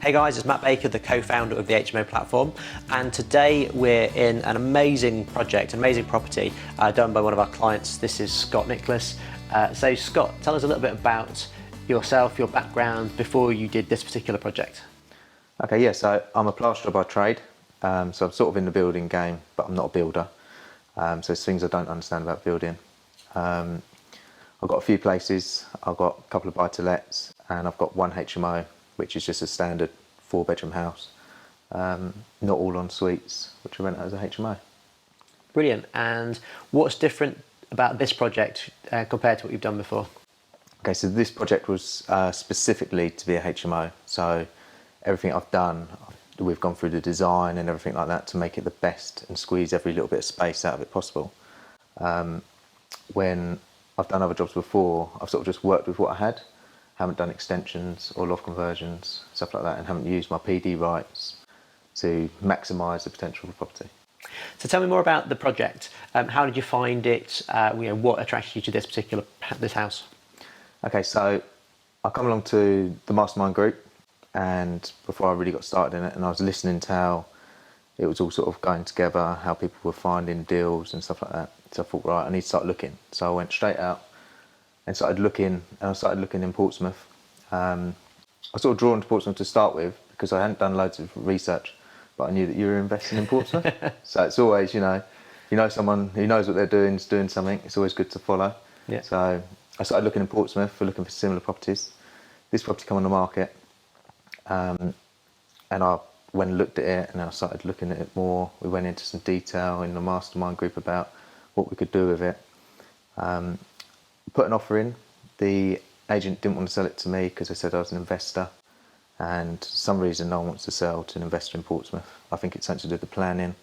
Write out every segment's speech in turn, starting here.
Hey guys, it's Matt Baker, the co-founder of the HMO platform, and today we're in an amazing project, an amazing property done by one of our clients. This is Scott Nicholas. So Scott, tell us a little bit about yourself, your background before you did this particular project. Okay, yeah, so I'm a plasterer by trade, so I'm sort of in the building game, but I'm not a builder. So there's things I don't understand about building. I've got a few places, I've got a couple of buy-to-lets, and I've got one HMO, which is just a standard 4-bedroom house. Not all en suites, which I rent out as a HMO. Brilliant. And what's different about this project compared to what you've done before? Okay, so this project was specifically to be a HMO. So everything I've done, we've gone through the design and everything like that to make it the best and squeeze every little bit of space out of it possible. When I've done other jobs before, I've sort of just worked with what I had, haven't done extensions or loft conversions, stuff like that, and haven't used my PD rights to maximise the potential of the property. So tell me more about the project. How did you find it? What attracted you to this house? Okay, so I come along to the mastermind group, and before I really got started in it, and I was listening to how it was all sort of going together, how people were finding deals and stuff like that. So I thought, right, I need to start looking. So I went straight out and started looking, and I started looking in Portsmouth. I was sort of drawn to Portsmouth to start with because I hadn't done loads of research, but I knew that you were investing in Portsmouth. So it's always, you know someone who knows what they're doing is doing something, it's always good to follow. Yeah. So I started looking in Portsmouth, looking for similar properties. This property came on the market, and I went and looked at it, and then I started looking at it more. We went into some detail in the mastermind group about what we could do with it. Put an offer in. The agent didn't want to sell it to me because they said I was an investor, and for some reason no one wants to sell to an investor in Portsmouth. I think it's something to do with the planning,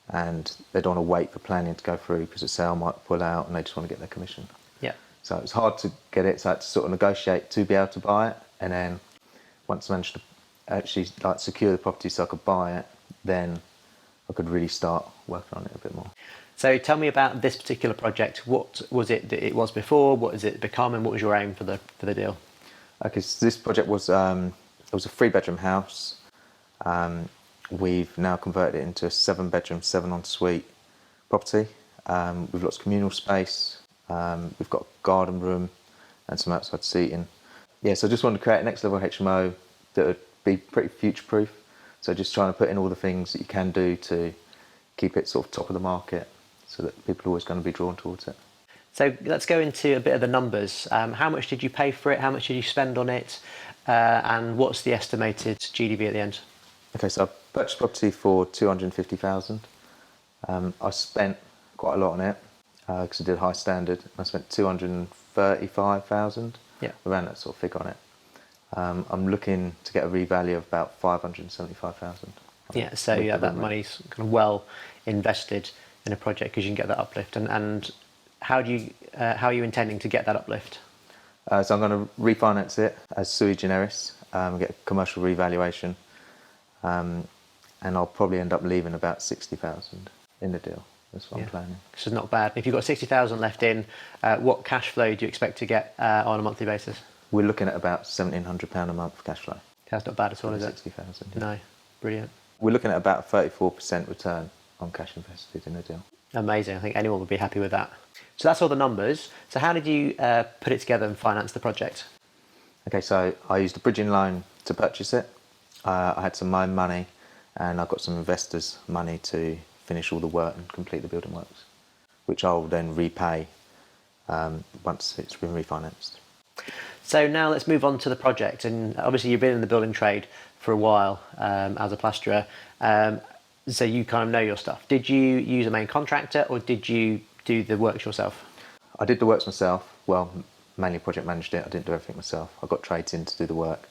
and they don't want to wait for planning to go through because the sale might pull out and they just want to get their commission. Yeah. So it was hard to get it, so I had to sort of negotiate to be able to buy it, and then once I managed to actually secure the property so I could buy it, then I could really start working on it a bit more. So tell me about this particular project. What was it that it was before? What has it become, and what was your aim for the deal? Okay, so this project was it was a 3-bedroom house. We've now converted it into a 7-bedroom, 7 ensuite property. We've lots of communal space. We've got a garden room and some outside seating. Yeah, so I just wanted to create a next level HMO that would be pretty future proof. So just trying to put in all the things that you can do to keep it sort of top of the market, so that people are always going to be drawn towards it. So let's go into a bit of the numbers. How much did you pay for it? How much did you spend on it? And what's the estimated GDV at the end? Okay, so I purchased property for 250,000. I spent quite a lot on it because I did high standard. I spent 235,000, around that sort of figure on it. I'm looking to get a revalue of about 575,000. Yeah, so yeah, that money's kind of well invested in a project because you can get that uplift. And how are you intending to get that uplift? So I'm going to refinance it as sui generis, get a commercial revaluation, and I'll probably end up leaving about 60,000 in the deal. That's what I'm planning. This is not bad. If you've got 60,000 left in, what cash flow do you expect to get on a monthly basis? We're looking at about £1,700 a month cash flow. That's not bad at all, is it? 60,000. No, brilliant. We're looking at about 34% return on cash invested in the deal. Amazing. I think anyone would be happy with that. So that's all the numbers. So how did you put it together and finance the project? Okay, so I used a bridging loan to purchase it. I had some of my own money, and I got some investors' money to finish all the work and complete the building works, which I'll then repay once it's been refinanced. So now let's move on to the project. And obviously you've been in the building trade for a while as a plasterer, so you kind of know your stuff. Did you use a main contractor or did you do the works yourself? I did the works myself. Well, mainly project managed it. I didn't do everything myself. I got trades in to do the work.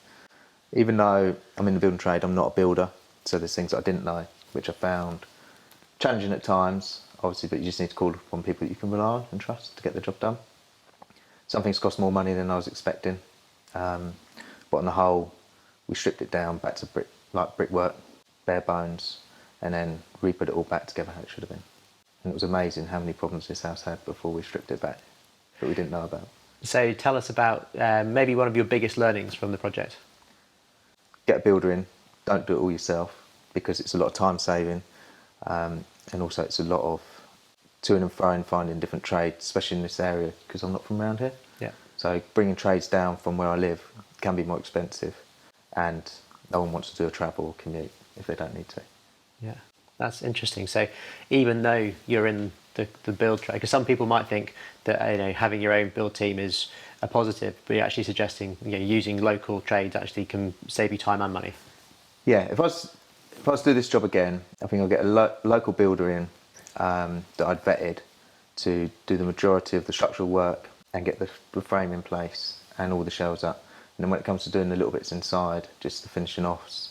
Even though I'm in the building trade, I'm not a builder, so there's things that I didn't know, which I found challenging at times, obviously, but you just need to call upon people that you can rely on and trust to get the job done. Some things cost more money than I was expecting, but on the whole, we stripped it down back to brickwork, bare bones, and then re-put it all back together how it should have been. And it was amazing how many problems this house had before we stripped it back that we didn't know about. So tell us about maybe one of your biggest learnings from the project. get a builder in, don't do it all yourself, because it's a lot of time saving, and also it's a lot of to and fro finding different trades, especially in this area, because I'm not from around here. Yeah. So bringing trades down from where I live can be more expensive, and no one wants to do a travel or commute if they don't need to. Yeah, that's interesting. So even though you're in the build trade, because some people might think that, you know, having your own build team is a positive, but you're actually suggesting, you know, using local trades actually can save you time and money. Yeah, if I was to do this job again, I think I'll get a local builder in that I'd vetted to do the majority of the structural work and get the frame in place and all the shelves up. And then when it comes to doing the little bits inside, just the finishing offs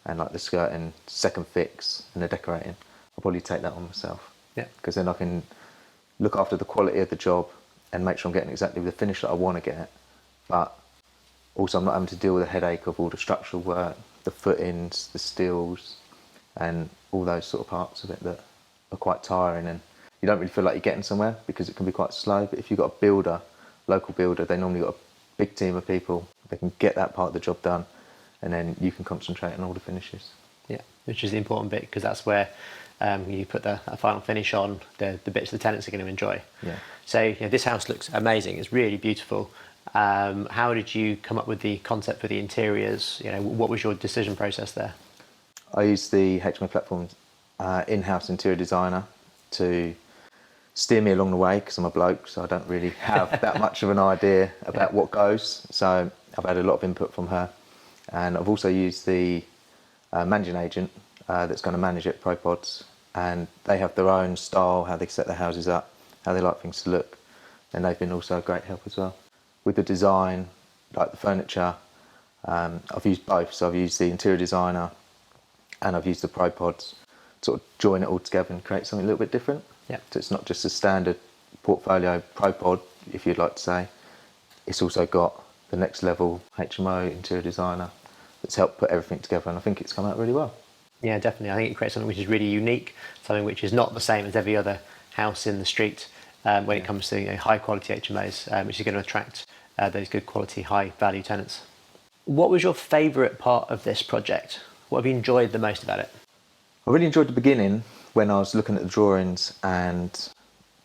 and like the skirting, second fix and the decorating, I'll probably take that on myself. Yeah. Because then I can look after the quality of the job and make sure I'm getting exactly the finish that I want to get. But also I'm not having to deal with the headache of all the structural work, the footings, the steels, and all those sort of parts of it that are quite tiring, and you don't really feel like you're getting somewhere because it can be quite slow. But if you've got a builder, local builder, they normally got a big team of people. They can get that part of the job done, and then you can concentrate on all the finishes. Yeah, which is the important bit, because that's where you put the final finish on, the bits the tenants are going to enjoy. Yeah. So, you know, this house looks amazing. It's really beautiful. How did you come up with the concept for the interiors? You know, what was your decision process there? I used the HMO platform in-house interior designer to steer me along the way, because I'm a bloke, so I don't really have that much of an idea about what goes. So I've had a lot of input from her, and I've also used the managing agent that's going to manage it, ProPods, and they have their own style, how they set their houses up, how they like things to look, and they've been also a great help as well. With the design, like the furniture, I've used both. So I've used the interior designer and I've used the ProPods, sort of join it all together and create something a little bit different. Yeah. So it's not just a standard portfolio ProPod, if you'd like to say. It's also got the next level HMO interior designer that's helped put everything together, and I think it's come out really well. Yeah, definitely. I think it creates something which is really unique, something which is not the same as every other house in the street when it comes to, you know, high quality HMOs, which is going to attract those good quality, high value tenants. What was your favourite part of this project? What have you enjoyed the most about it? I really enjoyed the beginning when I was looking at the drawings and,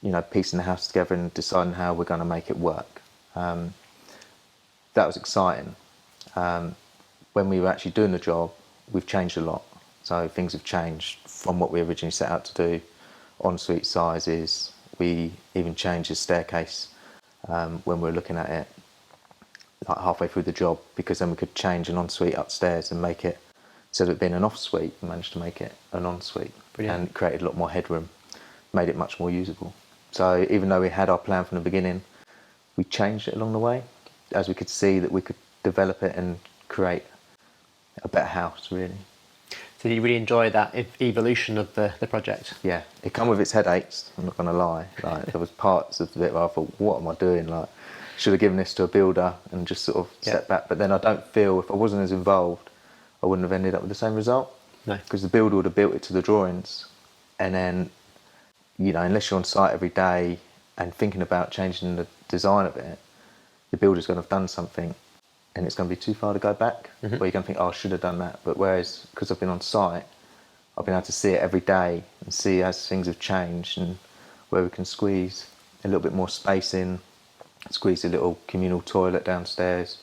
you know, piecing the house together and deciding how we're going to make it work. That was exciting. When we were actually doing the job, we've changed a lot. So things have changed from what we originally set out to do. Ensuite sizes, we even changed the staircase when we were looking at it, like halfway through the job, because then we could change an ensuite upstairs and make it, instead of it being an off-suite, we managed to make it an ensuite. Brilliant. And created a lot more headroom, made it much more usable. So even though we had our plan from the beginning, we changed it along the way, as we could see that we could develop it and create a better house, really. So did you really enjoy that evolution of the project? Yeah, it come with its headaches, I'm not going to lie. Like, there was parts of it where I thought, what am I doing? Like, should have given this to a builder and just sort of step back. But then I don't feel, if I wasn't as involved, I wouldn't have ended up with the same result. No. Because the builder would have built it to the drawings, and then, you know, unless you're on site every day and thinking about changing the design of it, the builder's going to have done something and it's going to be too far to go back, where you're going to think, oh, I should have done that. But whereas, because I've been on site, I've been able to see it every day and see as things have changed and where we can squeeze a little bit more space in, squeeze a little communal toilet downstairs,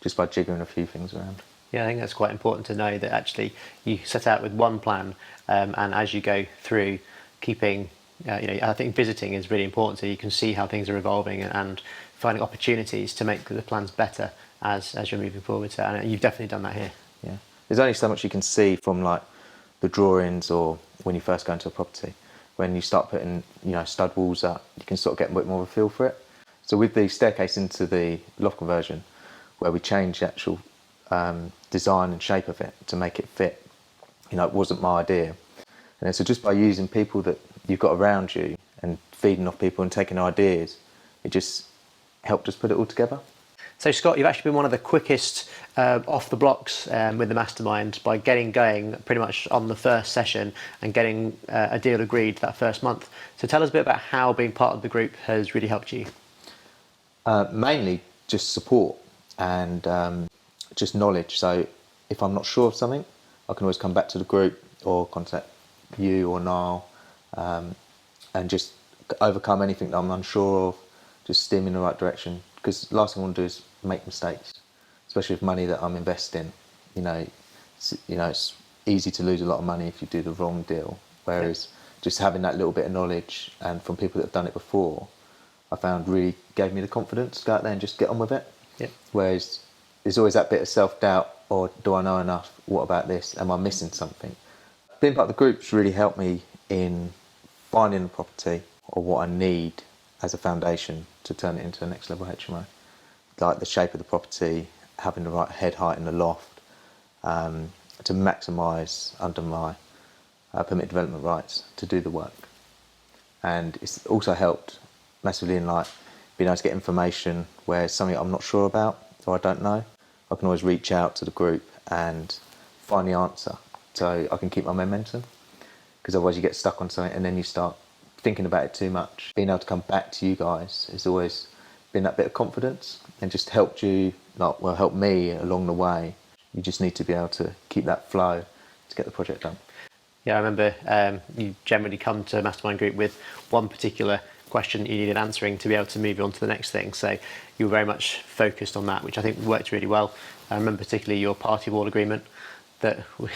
just by jiggering a few things around. Yeah, I think that's quite important to know, that actually you set out with one plan, and as you go through, keeping, you know, I think visiting is really important, so you can see how things are evolving and finding opportunities to make the plans better as you're moving forward. So, and you've definitely done that here. Yeah, there's only so much you can see from like the drawings or when you first go into a property. When you start putting, you know, stud walls up, you can sort of get a bit more of a feel for it. So with the staircase into the loft conversion, where we changed the actual design and shape of it to make it fit, you know, it wasn't my idea. And so just by using people that you've got around you and feeding off people and taking ideas, it just helped us put it all together. So Scott, you've actually been one of the quickest off the blocks with the mastermind, by getting going pretty much on the first session and getting a deal agreed that first month. So tell us a bit about how being part of the group has really helped you. Mainly just support and just knowledge. So if I'm not sure of something, I can always come back to the group or contact you or Niall, and just overcome anything that I'm unsure of, just steer me in the right direction. Because the last thing I want to do is make mistakes, especially with money that I'm investing. It's easy to lose a lot of money if you do the wrong deal. Whereas just having that little bit of knowledge and from people that have done it before, I found really gave me the confidence to go out there and just get on with it. Yeah. Whereas there's always that bit of self-doubt, or do I know enough? What about this? Am I missing something? Being part of the group's really helped me in finding the property or what I need as a foundation to turn it into a next level HMO. Like the shape of the property, having the right head height in the loft, to maximise under my permit development rights to do the work. And it's also helped massively in like being able to get information where it's something I'm not sure about or I don't know. I can always reach out to the group and find the answer so I can keep my momentum, because otherwise you get stuck on something and then you start thinking about it too much. Being able to come back to you guys has always been that bit of confidence and just helped you, helped me along the way. You just need to be able to keep that flow to get the project done. Yeah, I remember you generally come to a mastermind group with one particular question that you needed answering to be able to move on to the next thing. So you were very much focused on that, which I think worked really well. I remember particularly your party wall agreement that we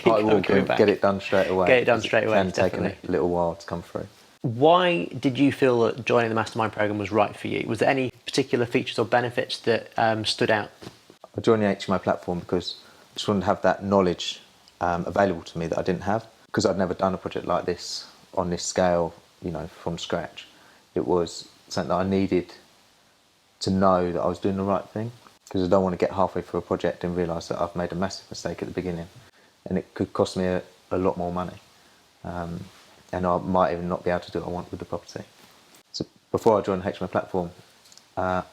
party wall agreement, get it done straight away. Get it done straight away. It can take a little while to come through. Why did you feel that joining the mastermind program was right for you? Was there any particular features or benefits that stood out? I joined the HMO platform because I just wanted to have that knowledge available to me that I didn't have, because I'd never done a project like this on this scale, from scratch. It was something that I needed to know that I was doing the right thing, because I don't want to get halfway through a project and realise that I've made a massive mistake at the beginning and it could cost me a lot more money, and I might even not be able to do what I want with the property. So before I joined the HMO platform, I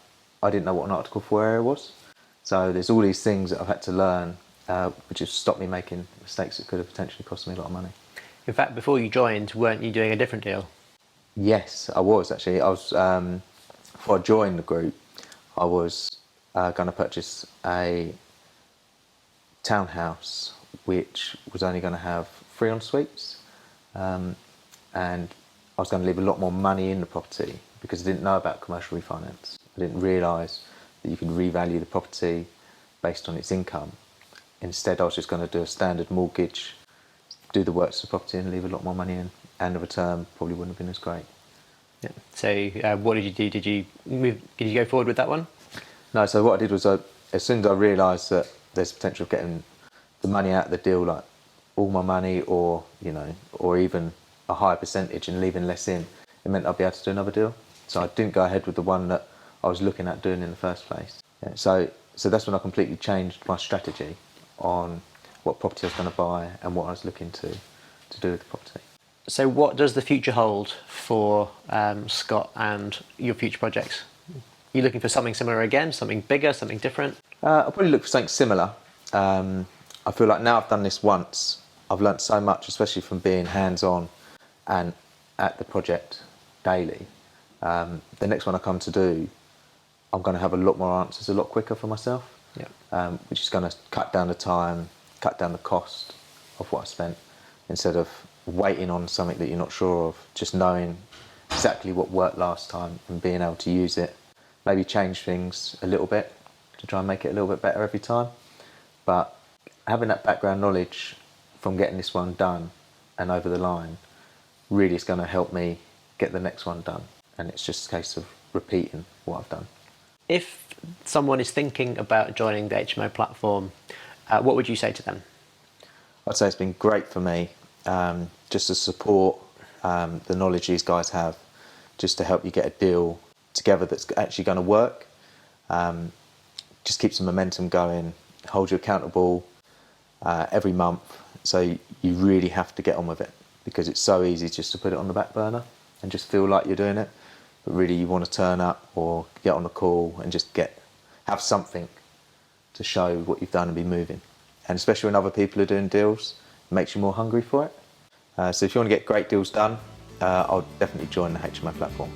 didn't know what an Article 4 area was. So there's all these things that I've had to learn, which has stopped me making mistakes that could have potentially cost me a lot of money. In fact, before you joined, weren't you doing a different deal? Yes, I was actually. I was before I joined the group, I was going to purchase a townhouse which was only going to have 3 en suites, and I was going to leave a lot more money in the property because I didn't know about commercial refinance. I didn't realise that you could revalue the property based on its income. Instead, I was just going to do a standard mortgage, do the works to the property and leave a lot more money in, and the return probably wouldn't have been as great. Yeah. So what did you do? Did you go forward with that one? No, so what I did was as soon as I realised that there's potential of getting the money out of the deal, like all my money or even a higher percentage and leaving less in, it meant I'd be able to do another deal. So I didn't go ahead with the one that I was looking at doing in the first place. Yeah, so that's when I completely changed my strategy on what property I was going to buy and what I was looking to do with the property. So what does the future hold for Scott and your future projects? Are you looking for something similar again, something bigger, something different? I'll probably look for something similar. I feel like now I've done this once, I've learnt so much, especially from being hands-on and at the project daily. The next one I come to do, I'm going to have a lot more answers a lot quicker for myself, which is going to cut down the time, cut down the cost of what I spent, instead of waiting on something that you're not sure of, just knowing exactly what worked last time and being able to use it. Maybe change things a little bit to try and make it a little bit better every time. But having that background knowledge from getting this one done and over the line really is going to help me get the next one done. And it's just a case of repeating what I've done. If someone is thinking about joining the HMO platform, what would you say to them? I'd say it's been great for me, just to support the knowledge these guys have, just to help you get a deal together that's actually going to work. Just keeps the momentum going, hold you accountable every month. So you really have to get on with it, because it's so easy just to put it on the back burner and just feel like you're doing it. But really you want to turn up or get on a call and just have something to show what you've done and be moving. And especially when other people are doing deals, it makes you more hungry for it. So if you want to get great deals done, I'll definitely join the HMO platform.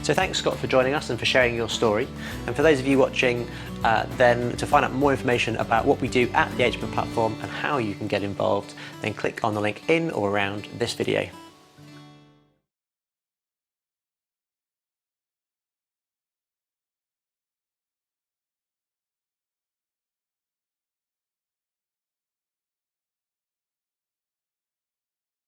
So thanks, Scott, for joining us and for sharing your story. And for those of you watching, then to find out more information about what we do at the HMO platform and how you can get involved, then click on the link in or around this video.